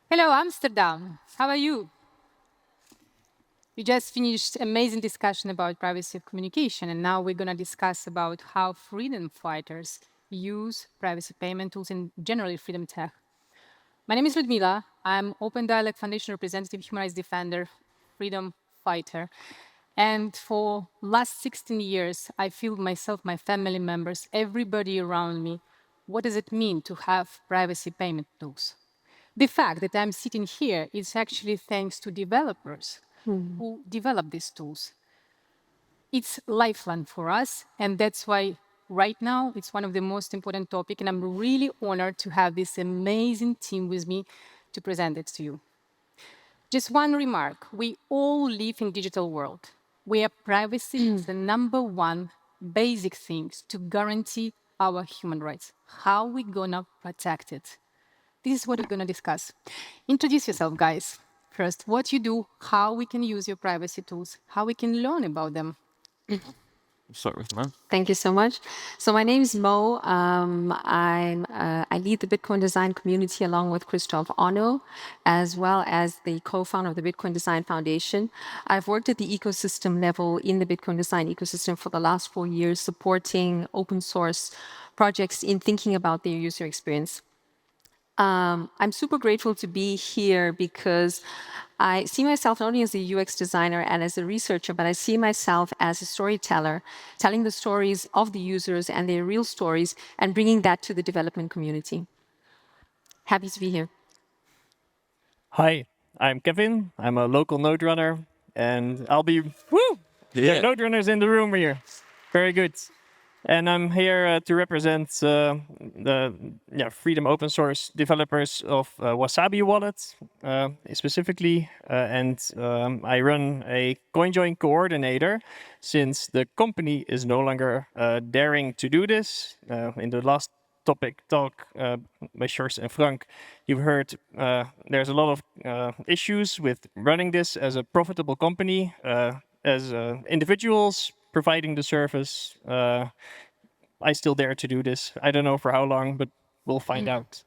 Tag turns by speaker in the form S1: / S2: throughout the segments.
S1: Hello, Amsterdam. How are you? We just finished amazing discussion about privacy of communication, and now we're going to discuss about how freedom fighters use privacy payment tools and generally freedom tech. My name is Lyudmyla. I'm Open Dialogue Foundation representative, human rights defender, freedom fighter. And for last 16 years, I feel myself, my family members, everybody around me, what does it mean to have privacy payment tools? The fact that I'm sitting here is actually thanks to developers who develop these tools. It's lifeline for us, and that's why right now it's one of the most important topics, and I'm really honored to have this amazing team with me to present it to you. Just one remark, we all live in digital world where privacy is the number one basic things to guarantee our human rights. How we gonna protect it? This is what we're going to discuss. Introduce yourself, guys. First, what you do, how we can use your privacy tools, how we can learn about them.
S2: Start with Mo.
S3: Thank you so much. So my name is Mo. I lead the Bitcoin design community along with Christoph Ono, as well as the co-founder of the Bitcoin Design Foundation. I've worked at the ecosystem level in the Bitcoin design ecosystem for the last 4 years, supporting open source projects in thinking about their user experience. I'm super grateful to be here because I see myself not only as a UX designer and as a researcher, but I see myself as a storyteller, telling the stories of the users and their real stories and bringing that to the development community. Happy to be here.
S4: Hi, I'm Kevin. I'm a local node runner, and I'll be
S2: Yeah.
S4: node runners in the room here. Very good. And I'm here to represent the freedom open source developers of Wasabi wallet specifically, and I run a CoinJoin coordinator since the company is no longer daring to do this. In the last topic talk by Sjors and Frank, you've heard there's a lot of issues with running this as a profitable company, as individuals providing the service. I still dare to do this. I don't know for how long, but we'll find out.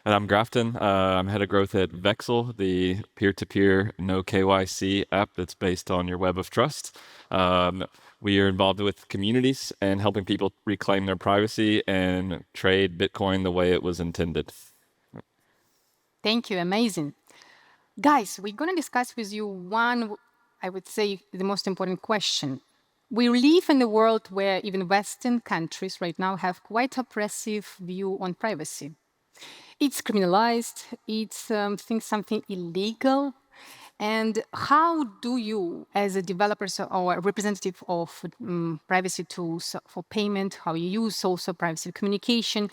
S2: And I'm Grafton. I'm head of growth at Vexl, the peer-to-peer no-KYC app that's based on your web of trust. We are involved with communities and helping people reclaim their privacy and trade Bitcoin the way it was intended.
S1: Thank you, amazing. Guys, we're going to discuss with you one, I would say, the most important question. We live in a world where even Western countries right now have quite oppressive view on privacy. It's criminalized, it's something illegal. And how do you, as a developer or a representative of privacy tools for payment, how you use also privacy communication,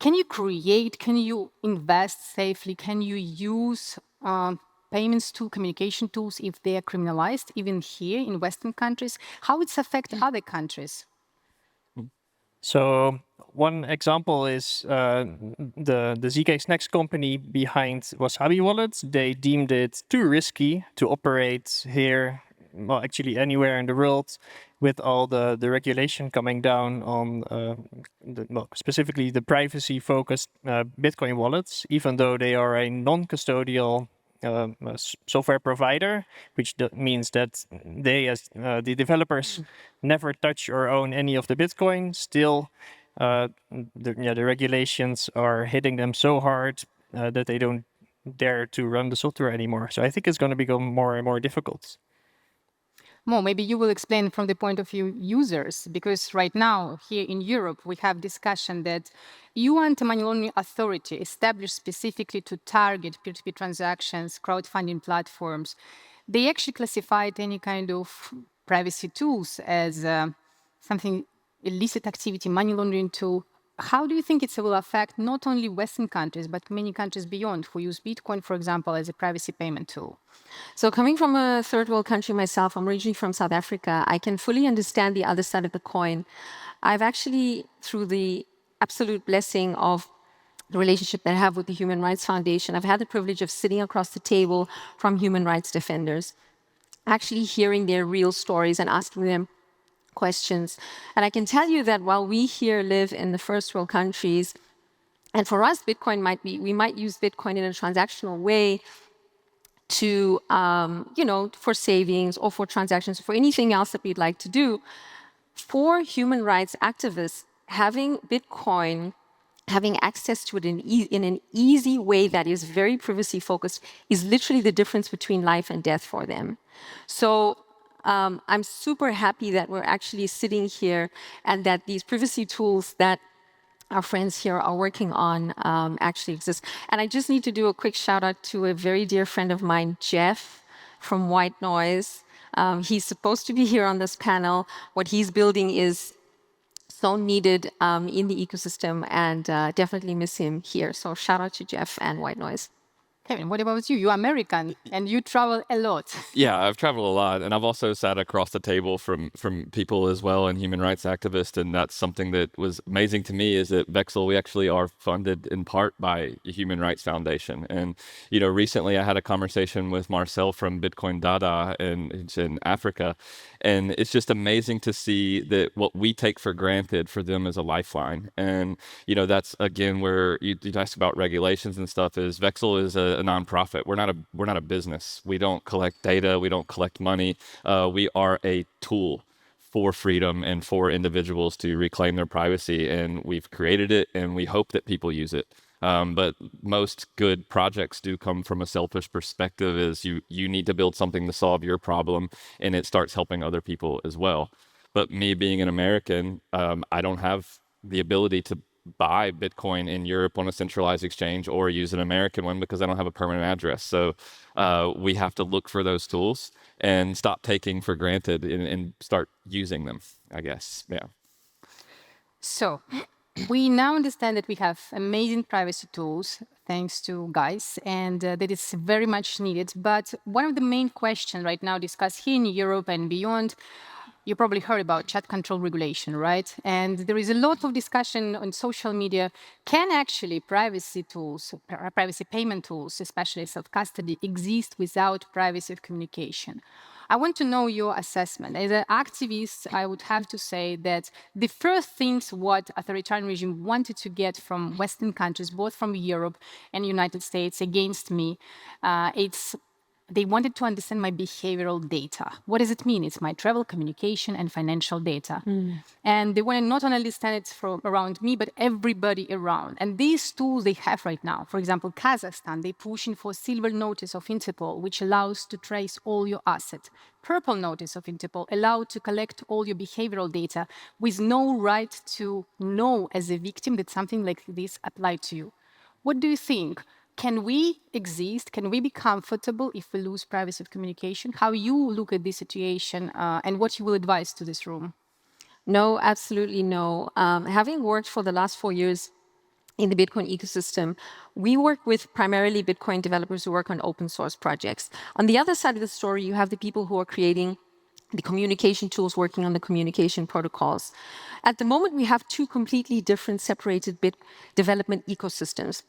S1: can you create, can you invest safely, can you use payments to communication tools if they are criminalized, even here in Western countries? How it's affect other countries?
S4: So one example is the ZK Snacks company behind Wasabi wallets. They deemed it too risky to operate here, well, actually anywhere in the world, with all the regulation coming down on specifically the privacy-focused Bitcoin wallets, even though they are a non-custodial software provider, which means that they, as the developers, never touch or own any of the Bitcoin. Still, the regulations are hitting them so hard that they don't dare to run the software anymore. So I think it's going to become more and more difficult.
S1: Mo, maybe you will explain from the point of view users, because right now here in Europe we have discussion that EU anti-money laundering authority established specifically to target peer-to-peer transactions, crowdfunding platforms. They actually classified any kind of privacy tools as something illicit activity, money laundering tool. How do you think it will affect not only Western countries, but many countries beyond who use Bitcoin, for example, as a privacy payment tool?
S3: So coming from a third world country myself, I'm originally from South Africa, I can fully understand the other side of the coin. I've actually, through the absolute blessing of the relationship that I have with the Human Rights Foundation, I've had the privilege of sitting across the table from human rights defenders, actually hearing their real stories and asking them questions. And I can tell you that while we here live in the first world countries, And for us, we might use Bitcoin in a transactional way to, for savings or for transactions, for anything else that we'd like to do. For human rights activists, having Bitcoin, having access to it in an easy way that is very privacy focused, is literally the difference between life and death for them. So I'm super happy that we're actually sitting here and that these privacy tools that our friends here are working on actually exist. And I just need to do a quick shout out to a very dear friend of mine, Jeff from White Noise. He's supposed to be here on this panel. What he's building is so needed in the ecosystem, and definitely miss him here. So shout out to Jeff and White Noise.
S1: Kevin, what about you? You're American and you travel a lot.
S2: Yeah, I've traveled a lot, and I've also sat across the table from people as well and human rights activists, and that's something that was amazing to me is that Vexl, we actually are funded in part by a Human Rights Foundation. And recently I had a conversation with Marcel from Bitcoin Dada in Africa, and it's just amazing to see that what we take for granted for them is a lifeline. And that's again where you asked about regulations and stuff. Is Vexl is a nonprofit. We're not a business. We don't collect data. We don't collect money. We are a tool for freedom and for individuals to reclaim their privacy. And we've created it, and we hope that people use it. But most good projects do come from a selfish perspective. Is you need to build something to solve your problem, and it starts helping other people as well. But me being an American, I don't have the ability to buy Bitcoin in Europe on a centralized exchange or use an American one because I don't have a permanent address. So we have to look for those tools and stop taking for granted and start using them, I guess. Yeah.
S1: So we now understand that we have amazing privacy tools, thanks to guys, and that is very much needed. But one of the main questions right now discussed here in Europe and beyond, you probably heard about chat control regulation, right? And there is a lot of discussion on social media. Can actually privacy tools, privacy payment tools, especially self-custody, exist without privacy of communication? I want to know your assessment. As an activist, I would have to say that the first things what authoritarian regime wanted to get from Western countries, both from Europe and United States against me, they wanted to understand my behavioral data. What does it mean? It's my travel, communication, and financial data. And they want to not only understand it from around me, but everybody around. And these tools they have right now, for example, Kazakhstan, they're pushing for silver notice of Interpol, which allows to trace all your assets. Purple notice of Interpol allow to collect all your behavioral data with no right to know as a victim that something like this applied to you. What do you think? Can we exist? Can we be comfortable if we lose privacy of communication? How you look at this situation and what you will advise to this room?
S3: No, absolutely no. Having worked for the last 4 years in the Bitcoin ecosystem, we work with primarily Bitcoin developers who work on open source projects. On the other side of the story, you have the people who are creating the communication tools, working on the communication protocols. At the moment, we have two completely different separated bit development ecosystems: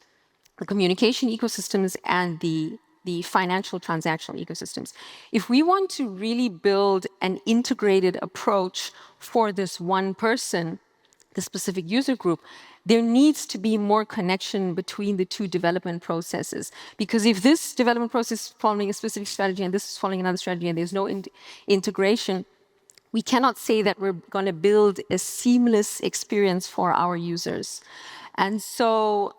S3: the communication ecosystems and the financial transactional ecosystems. If we want to really build an integrated approach for this one person, the specific user group, there needs to be more connection between the two development processes. Because if this development process is following a specific strategy and this is following another strategy and there's no integration, we cannot say that we're going to build a seamless experience for our users. And so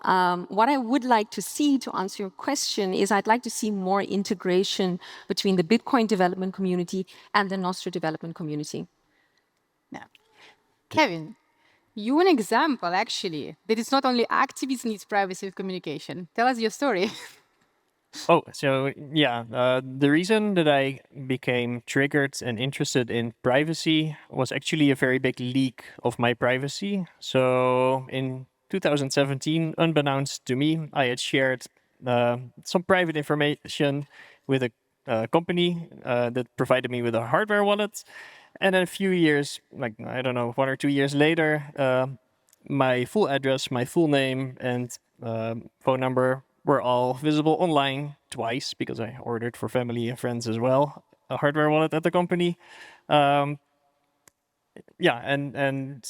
S3: what I would like to see, to answer your question, is I'd like to see more integration between the Bitcoin development community and the Nostra development community.
S1: Yeah. Kevin, you're an example, actually, that it's not only activists need privacy of communication. Tell us your story.
S4: Oh, so yeah, the reason that I became triggered and interested in privacy was actually a very big leak of my privacy. So in 2017, unbeknownst to me, I had shared some private information with a company that provided me with a hardware wallet. And then a few years, like, I don't know, 1 or 2 years later, my full address, my full name, and phone number were all visible online twice, because I ordered for family and friends as well a hardware wallet at the company. Yeah, and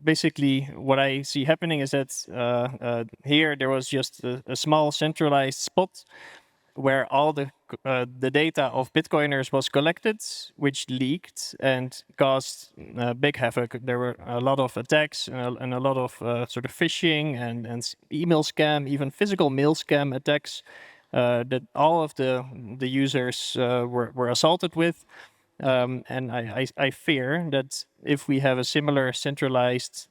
S4: basically what I see happening is that here there was just a small centralized spot where all the data of Bitcoiners was collected, which leaked and caused big havoc. There were a lot of attacks and a lot of sort of phishing and email scam, even physical mail scam attacks that all of the users were assaulted with. And I fear that if we have a similar centralized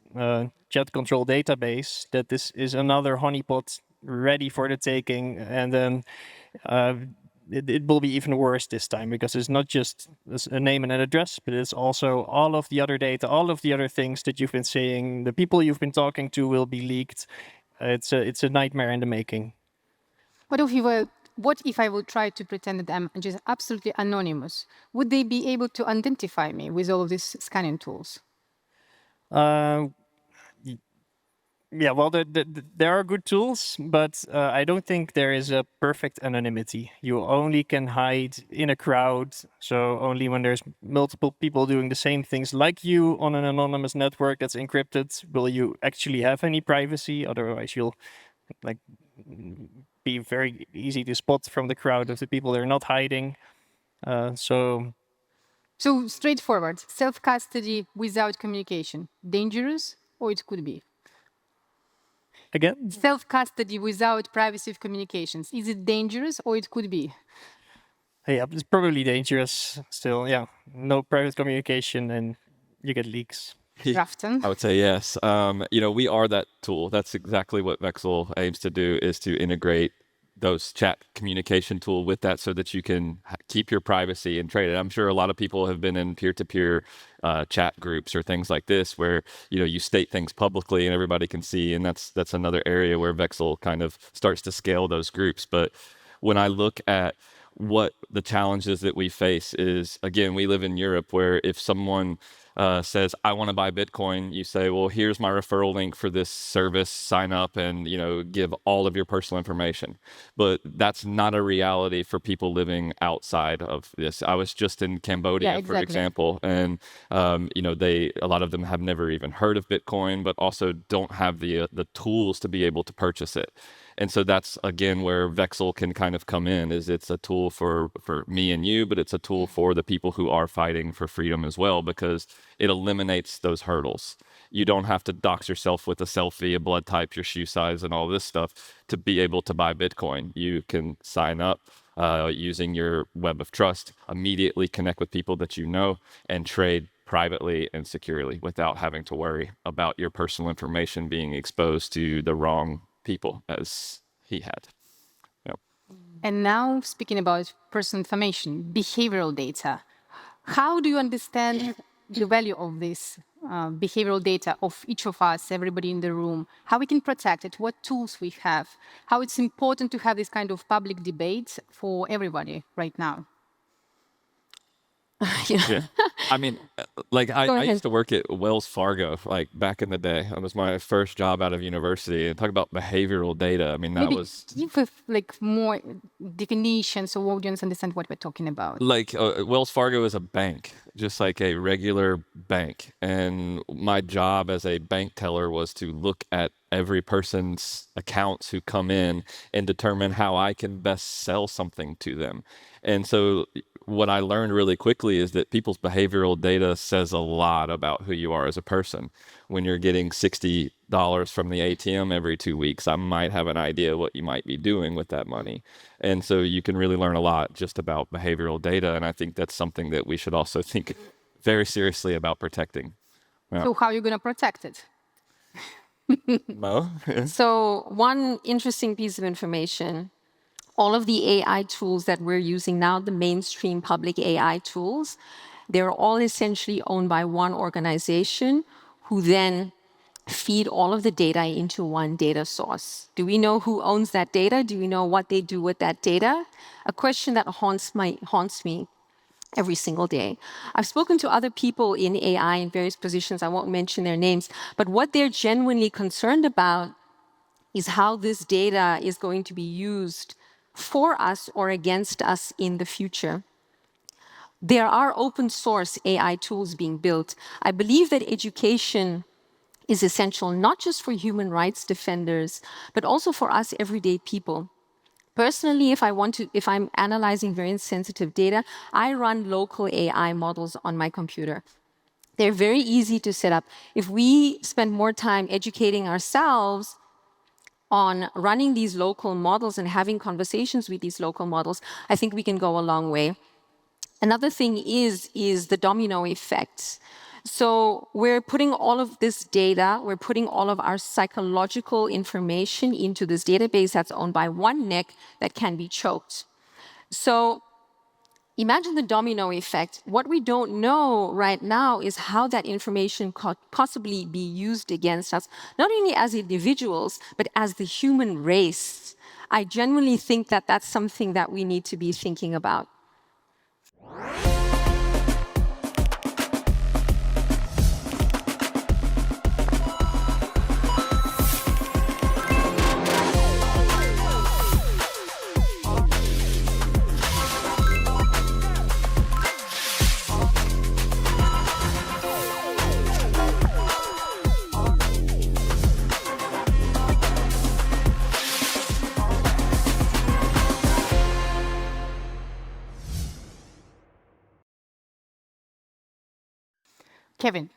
S4: chat control database, that this is another honeypot ready for the taking, and then uh, it will be even worse this time, because it's not just a name and an address, but it's also all of the other data, all of the other things that you've been saying, the people you've been talking to will be leaked. It's a nightmare in the making.
S1: What if I would try to pretend that I'm just absolutely anonymous? Would they be able to identify me with all of these scanning tools?
S4: Yeah, well, there are good tools, but I don't think there is a perfect anonymity. You only can hide in a crowd, so only when there's multiple people doing the same things like you on an anonymous network that's encrypted will you actually have any privacy. Otherwise, you'll like be very easy to spot from the crowd of the people they're not hiding. So
S1: So straightforward, self-custody without communication, dangerous, or it could be?
S4: again,
S1: Self-custody without privacy of communications, is it dangerous or it could be?
S4: yeah, it's probably dangerous still. Yeah, no private communication and you get leaks.
S1: Grafton?
S2: I would say yes. We are that tool. That's exactly what Vexl aims to do, is to integrate those chat communication tool with that so that you can keep your privacy and trade it. I'm sure a lot of people have been in peer-to-peer chat groups or things like this where, you state things publicly and everybody can see. And that's another area where Vexl kind of starts to scale those groups. But when I look at what the challenges that we face is, again, we live in Europe where if someone says, I want to buy Bitcoin, you say, well, here's my referral link for this service, sign up and, give all of your personal information. But that's not a reality for people living outside of this. I was just in Cambodia,
S1: Yeah,
S2: for
S1: exactly.
S2: example, and, a lot of them have never even heard of Bitcoin, but also don't have the tools to be able to purchase it. And so that's, again, where Vexl can kind of come in, is it's a tool for me and you, but it's a tool for the people who are fighting for freedom as well, because it eliminates those hurdles. You don't have to dox yourself with a selfie, a blood type, your shoe size, and all this stuff to be able to buy Bitcoin. You can sign up using your web of trust, immediately connect with people that you know, and trade privately and securely without having to worry about your personal information being exposed to the wrong people as he had. Yep.
S1: And now, speaking about personal information, behavioral data, how do you understand the value of this behavioral data of each of us, everybody in the room, how we can protect it, what tools we have, how it's important to have this kind of public debate for everybody right now?
S2: Yeah. I mean, I
S3: ahead.
S2: used to work at Wells Fargo, back in the day. That was my first job out of university. And talk about behavioral data. I mean, that
S1: Maybe
S2: was
S1: give us more definition so audience understand what we're talking about.
S2: Wells Fargo is a bank, just like a regular bank. And my job as a bank teller was to look at every person's accounts who come in and determine how I can best sell something to them. And so what I learned really quickly is that people's behavioral data says a lot about who you are as a person. When you're getting $60 from the ATM every 2 weeks, I might have an idea what you might be doing with that money. And so you can really learn a lot just about behavioral data. And I think that's something that we should also think very seriously about protecting. Yeah.
S1: So how are you going to protect it?
S2: Mo?
S3: So one interesting piece of information, all of the AI tools that we're using now, the mainstream public AI tools, they're all essentially owned by one organization who then feed all of the data into one data source. Do we know who owns that data? Do we know what they do with that data? A question that haunts me every single day. I've spoken to other people in AI in various positions. I won't mention their names, but what they're genuinely concerned about is how this data is going to be used for us or against us in the future. There are open source AI tools being built. I believe that education is essential not just for human rights defenders, but also for us everyday people. Personally, if I'm analyzing very sensitive data, I run local AI models on my computer. They're very easy to set up. If we spend more time educating ourselves on running these local models and having conversations with these local models, I think we can go a long way. Another thing is the domino effect. So we're putting all of this data, we're putting all of our psychological information into this database that's owned by one neck that can be choked. So imagine the domino effect. What we don't know right now is how that information could possibly be used against us, not only as individuals, but as the human race. I genuinely think that that's something that we need to be thinking about.
S1: Kevin,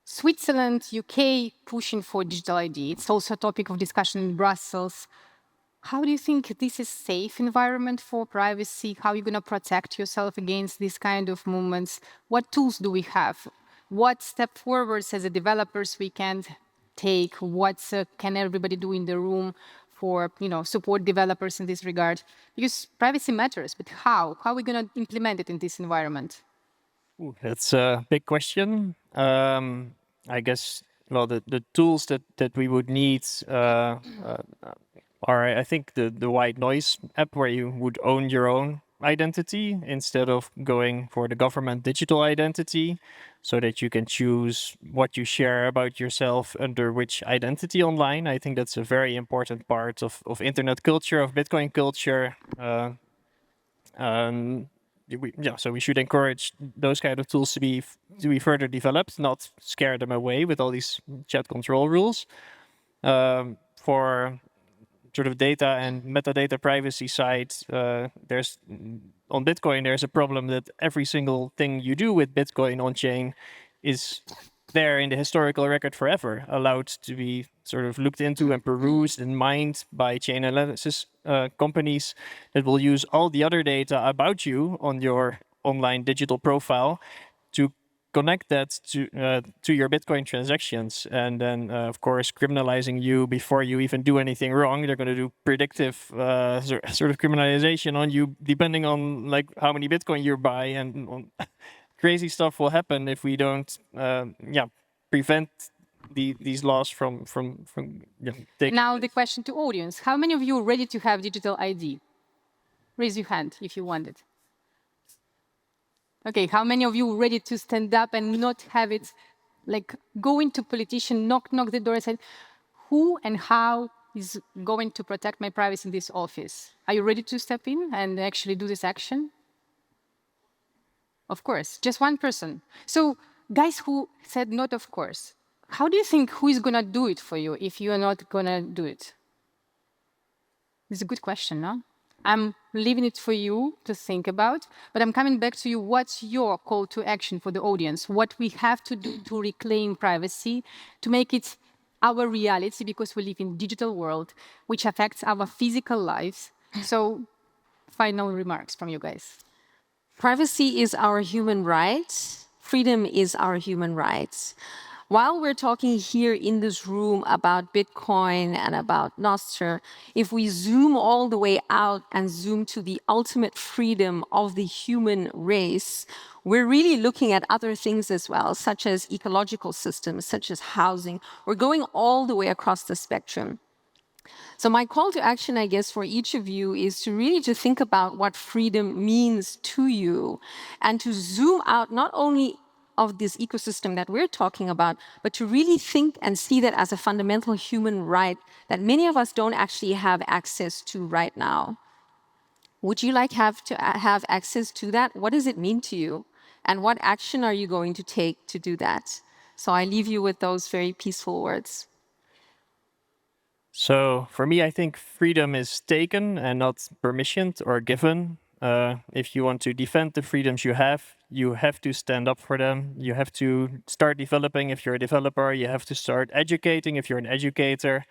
S1: Switzerland, UK pushing for digital ID. It's also a topic of discussion in Brussels. How do you think this is safe environment for privacy? How are you going to protect yourself against these kind of movements? What tools do we have? What step forwards as a developers we can take? What can everybody do in the room for support developers in this regard? Because privacy matters, but how? How are we going to implement it in this environment?
S4: Ooh, that's a big question. I guess, well, the tools that we would need are, I think, the white noise app where you would own your own identity instead of going for the government digital identity, so that you can choose what you share about yourself under which identity online. I think that's a very important part of internet culture, of Bitcoin culture. So we should encourage those kind of tools to be further developed, not scare them away with all these chat control rules. For sort of data and metadata privacy side, there's on Bitcoin there's a problem that every single thing you do with Bitcoin on chain is there in the historical record forever, allowed to be sort of looked into and perused and mined by chain analysis companies that will use all the other data about you on your online digital profile to connect that to your Bitcoin transactions, and then of course criminalizing you before you even do anything wrong. They're going to do predictive sort of criminalization on you depending on like how many Bitcoin you buy, and crazy stuff will happen if we don't prevent these laws from taking.
S1: Now the question to audience: how many of you are ready to have digital ID? Raise your hand if you want it. Okay, how many of you are ready to stand up and not have it, like go into politician, knock the door and say, who and how is going to protect my privacy in this office? Are you ready to step in and actually do this action? Of course, just one person. So guys who said not of course, how do you think who is going to do it for you if you are not going to do it? It's a good question, no? I'm leaving it for you to think about, but I'm coming back to you. What's your call to action for the audience? What we have to do to reclaim privacy, to make it our reality, because we live in a digital world, which affects our physical lives. So, final remarks from you guys.
S3: Privacy is our human right. Freedom is our human right. While we're talking here in this room about Bitcoin and about Nostr, if we zoom all the way out and zoom to the ultimate freedom of the human race, we're really looking at other things as well, such as ecological systems, such as housing. We're going all the way across the spectrum. So my call to action, I guess, for each of you is to really to think about what freedom means to you, and to zoom out not only of this ecosystem that we're talking about, but to really think and see that as a fundamental human right that many of us don't actually have access to right now. Would you like to have access to that? What does it mean to you? And what action are you going to take to do that? So I leave you with those very peaceful words.
S4: So for me, I think freedom is taken and not permissioned or given. If you want to defend the freedoms you have to stand up for them. You have to start developing if you're a developer. You have to start educating if you're an educator.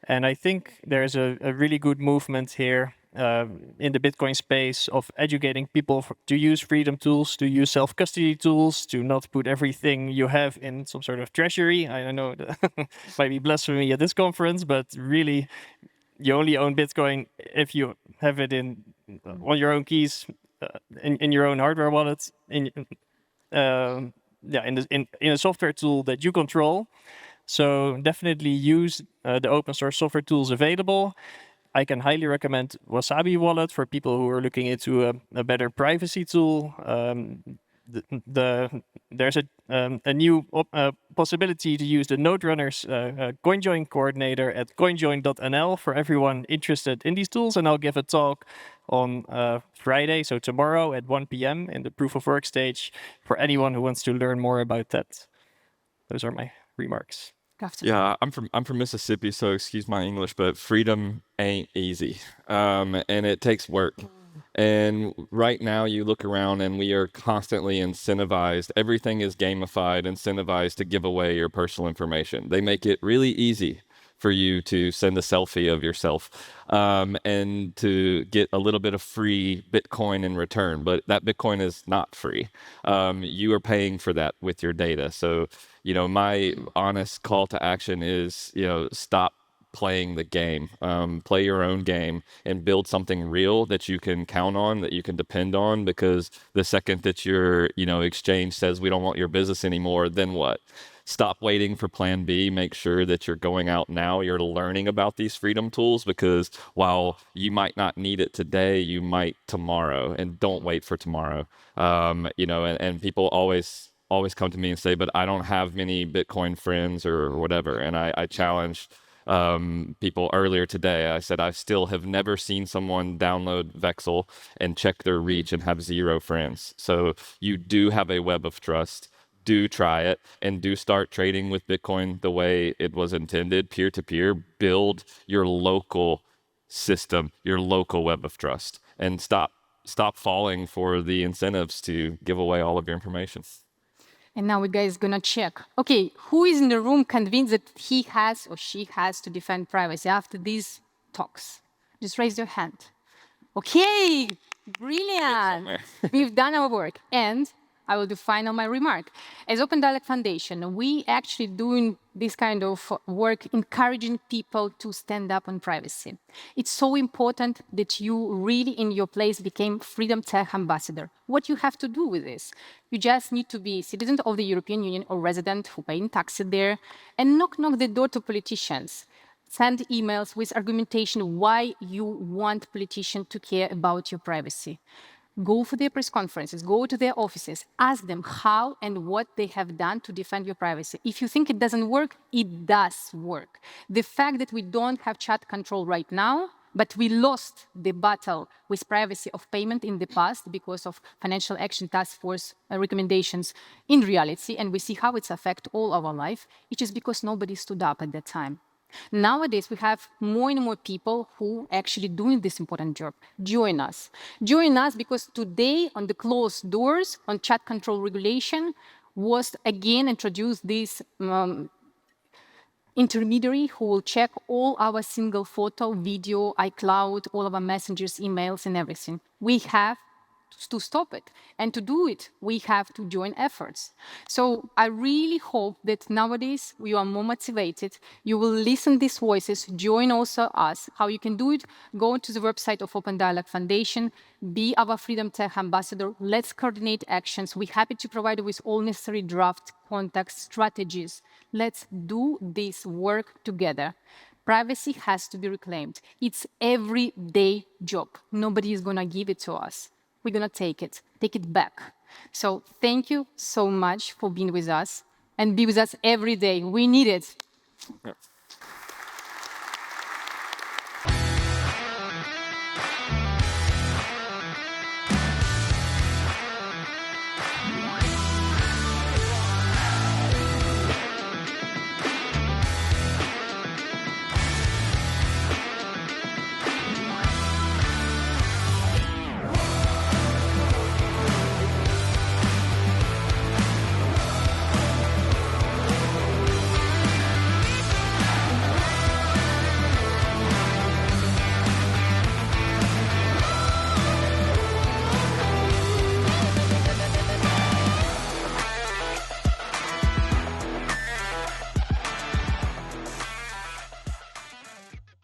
S4: And I think there's a really good movement here in the Bitcoin space of educating people to use freedom tools, to use self-custody tools, to not put everything you have in some sort of treasury. I know that might be blasphemy at this conference, but really, you only own Bitcoin if you have it on your own keys, in your own hardware wallet, in a software tool that you control. So definitely use the open source software tools available. I can highly recommend Wasabi Wallet for people who are looking into a better privacy tool. There's a new possibility to use the Node Runners CoinJoin coordinator at coinjoin.nl for everyone interested in these tools. And I'll give a talk on Friday, so tomorrow at 1 p.m. in the proof of work stage for anyone who wants to learn more about that. Those are my remarks.
S1: Grafton.
S2: Yeah, I'm from Mississippi, so excuse my English, but freedom ain't easy, and it takes work. And right now, you look around, and we are constantly incentivized. Everything is gamified, incentivized to give away your personal information. They make it really easy for you to send a selfie of yourself and to get a little bit of free Bitcoin in return. But that Bitcoin is not free. You are paying for that with your data. So, my honest call to action is, stop playing the game. Play your own game and build something real that you can count on, that you can depend on, because the second that your, exchange says we don't want your business anymore, then what? Stop waiting for plan B. Make sure that you're going out now. You're learning about these freedom tools, because while you might not need it today, you might tomorrow, and don't wait for tomorrow. And people always come to me and say, but I don't have many Bitcoin friends or whatever. And I challenged people earlier today. I said, I still have never seen someone download Vexl and check their reach and have 0 friends. So you do have a web of trust. Do try it, and do start trading with Bitcoin the way it was intended, peer-to-peer. Build your local system, your local web of trust, and stop falling for the incentives to give away all of your information.
S1: And now we guys gonna check. Okay, who is in the room convinced that he has or she has to defend privacy after these talks? Just raise your hand. Okay, brilliant. We've done our work. And I will define on my remark. As Open Dialogue Foundation, we actually doing this kind of work, encouraging people to stand up on privacy. It's so important that you really, in your place, became Freedom Tech Ambassador. What you have to do with this? You just need to be a citizen of the European Union or resident who pay taxes there, and knock the door to politicians. Send emails with argumentation why you want politicians to care about your privacy. Go for their press conferences, go to their offices, ask them how and what they have done to defend your privacy. If you think it doesn't work, it does work. The fact that we don't have chat control right now, but we lost the battle with privacy of payment in the past because of Financial Action Task Force recommendations in reality, and we see how it's affect all our life, it is because nobody stood up at that time. Nowadays, we have more and more people who actually doing this important job. Join us. Join us, because today on the closed doors on chat control regulation was again introduced this intermediary who will check all our single photo, video, iCloud, all of our messengers, emails, and everything. We have to stop it. And to do it, we have to join efforts. So I really hope that nowadays you are more motivated. You will listen these voices, join also us. How you can do it, go to the website of Open Dialogue Foundation, be our Freedom Tech Ambassador. Let's coordinate actions. We're happy to provide you with all necessary draft contacts, strategies. Let's do this work together. Privacy has to be reclaimed. It's everyday job. Nobody is gonna give it to us. We're going to take it back. So thank you so much for being with us, and be with us every day. We need it.